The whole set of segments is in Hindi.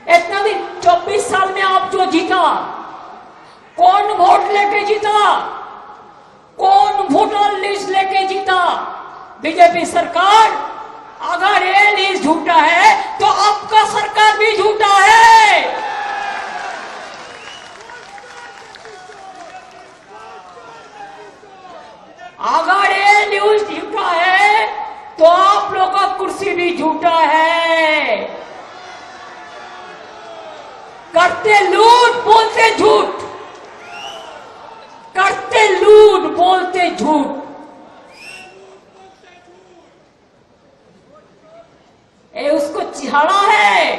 इतना दिन 24 साल में आप जो जीता, कौन वोट लेके जीता, कौन वोटर लिस्ट लेके जीता? बीजेपी सरकार। अगर ये लिस्ट झूठा है तो आपका सरकार भी झूठा है। अगर ये न्यूज झूठा है तो आप लोग का कुर्सी भी झूठा है। करते लूट बोलते झूठ, करते लूट बोलते झूठ। ये उसको चिढ़ा है।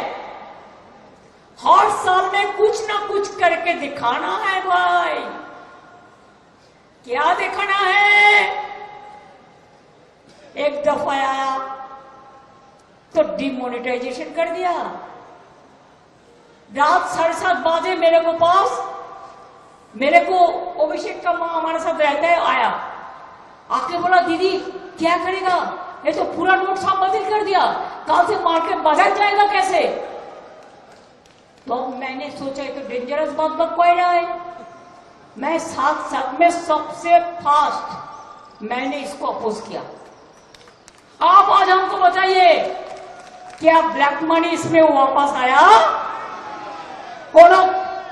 हर साल में कुछ ना कुछ करके दिखाना है भाई। क्या दिखाना है? एक दफा आया तो डिमोनेटाइजेशन कर दिया। रात 7:30 बजे मेरे को पास, मेरे को अभिषेक का माँ हमारे साथ रहता है, आया आके बोला दीदी क्या करेगा, ये तो पूरा नोट साहब बदल कर दिया, कल से मार्केट बदल जाएगा कैसे? तो मैंने सोचा ये तो डेंजरस बात बकवाई रहा है। मैं साथ में सबसे फास्ट मैंने इसको अपोज किया। आप आज हमको बताइए क्या ब्लैक मनी इसमें वापस आया? কোনো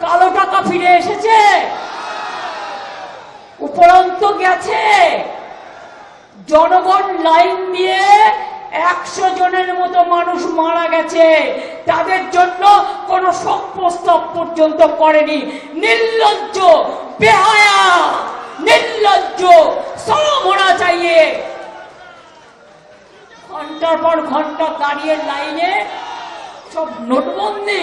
কালো টাকা ফিরে এসেছে? উপরন্ত গেছে। জনগণ লাইন দিয়ে 100 জনের মতো মানুষ মারা গেছে, তাদের জন্য কোনো শোক প্রস্তাব পর্যন্ত করেনি। নির্লজ্জ, বেহায়া, নির্লজ্জ, শরম होना चाहिए। ঘন্টার পর ঘন্টা দাঁড়িয়ে লাইনে সব নোটবন্দি।